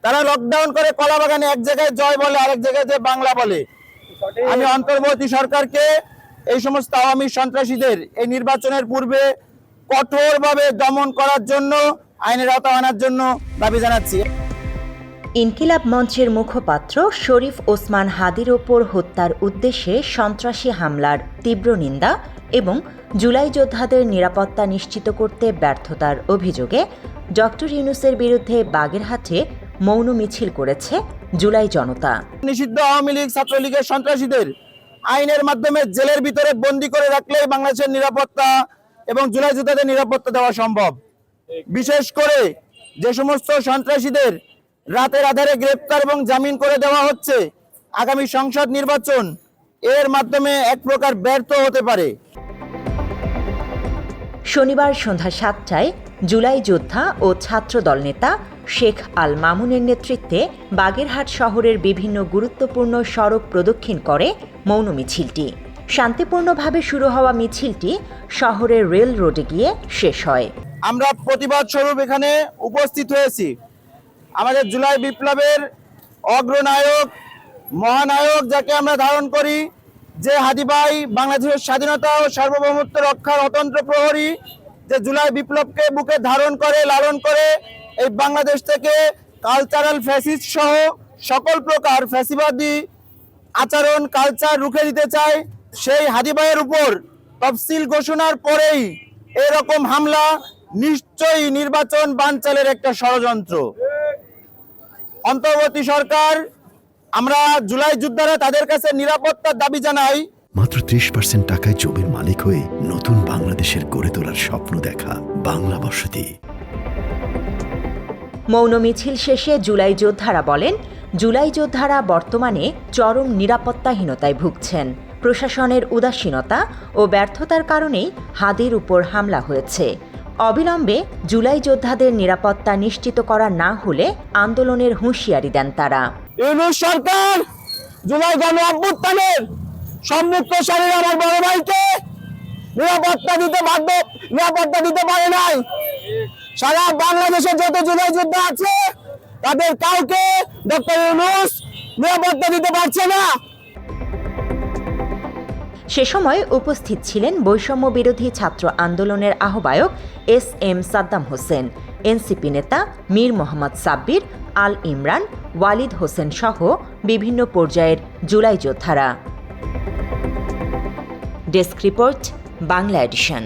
তারা লকডাউন করে কলাবাগানে এক জায়গায় জয় বলে, আরেক জায়গায় যে বাংলা বলে। আমি অন্তর্বর্তী সরকারকে এই সমস্ত আওয়ামী সন্ত্রাসীদের এই নির্বাচনের পূর্বে কঠোরভাবে দমন করার জন্য, আইনের আওতায় আনার জন্য দাবি জানাচ্ছি। ইনকিলাব মঞ্চের মুখপাত্র শরীফ ওসমান হাদির ওপর হত্যার উদ্দেশ্যে সন্ত্রাসী হামলার তীব্র নিন্দা এবং জুলাই যোদ্ধাদের নিরাপত্তা নিশ্চিত করতে ব্যর্থতার অভিযোগে ডক্টর ইউনূসের বিরুদ্ধে বাগেরহাটে মৌন মিছিল করেছে জুলাই জনতা। নিষিদ্ধ আওয়ামী লীগ, ছাত্রলীগের সন্ত্রাসীদের আইনের মাধ্যমে জেলের ভিতরে বন্দী করে রাখলেই বাংলাদেশের নিরাপত্তা এবং জুলাই যোদ্ধাদের নিরাপত্তা দেওয়া সম্ভব। বিশেষ করে যে সমস্ত সন্ত্রাসীদের রাতের আধারে গ্রেপ্তার এবং জামিন করে দেওয়া হচ্ছে, আগামী সংসদ নির্বাচন এর মাধ্যমে এক প্রকার ব্যর্থ হতে পারে। শনিবার সন্ধ্যা ৭টায় জুলাই যোদ্ধা ও ছাত্রদল নেতা শেখ আল মামুনের নেতৃত্বে বাগেরহাট শহরের বিভিন্ন গুরুত্বপূর্ণ সড়ক প্রদক্ষিণ করে মৌন মিছিলটি। শান্তিপূর্ণভাবে শুরু হওয়া মিছিলটি শহরের রেল রোডে গিয়ে শেষ হয়। আমরা প্রতিবাদ স্বরূপ এখানে উপস্থিত হয়েছি আমাদের জুলাই বিপ্লবের অগ্রনায়ক, মহানায়ক যাকে আমরা ধারণ করি, যে হাদি ভাই বাংলাদেশের স্বাধীনতা ও সার্বভৌমত্ব রক্ষার অতন্ত্র প্রহরী, যে জুলাই বিপ্লবকে বুকে ধারণ করে লালন করে এই বাংলাদেশ থেকে কালচারাল ফ্যাসিস্ট সহ সকল প্রকার ফ্যাসিবাদী আচরণ কালচার রুখে দিতে চায়, সেই হাদি ভাইয়ের উপর তফসিল ঘোষণার পরেই এরকম হামলা নিশ্চয়ই নির্বাচন বানচালের একটা ষড়যন্ত্র। অন্তর্বর্তী সরকার, আমরা জুলাই যোদ্ধারা তাদের কাছে নিরাপত্তার দাবি জানাই। মাত্র 30% টাকায় জমির মালিক হয়ে নতুন বাংলাদেশের গড়ে তোলার স্বপ্ন দেখা বাংলা বসতি। মৌন মিছিল শেষে জুলাই যোদ্ধারা বলেন, জুলাই যোদ্ধারা বর্তমানে চরম নিরাপত্তাহীনতায় ভুগছেন। প্রশাসনের উদাসীনতা ও ব্যর্থতার কারণেই হাদির উপর হামলা হয়েছে। অবিলম্বে জুলাই যোদ্ধাদের নিরাপত্তা নিশ্চিত করা না হলে আন্দোলনের হুঁশিয়ারি দেন তারা। ইউনূস সরকার জুলাই গণ অভ্যুত্থানের সম্মুখসারী আমার বড় ভাইকে নিরাপত্তা দিতে পারে নাই। সারা বাংলাদেশে যত জুলাই যোদ্ধা আছে তাদের কাউকে ডক্টর ইউনূস নিরাপত্তা দিতে পারছে না। সে সময় উপস্থিত ছিলেন বৈষম্য বিরোধী ছাত্র আন্দোলনের আহ্বায়ক SM সাদ্দাম হোসেন, এনসিপি নেতা মীর মোহাম্মদ সাব্বির, আল ইমরান, ওয়ালিদ হোসেন সহ বিভিন্ন পর্যায়ের জুলাই যোদ্ধারা। Desk report, Bangla addition.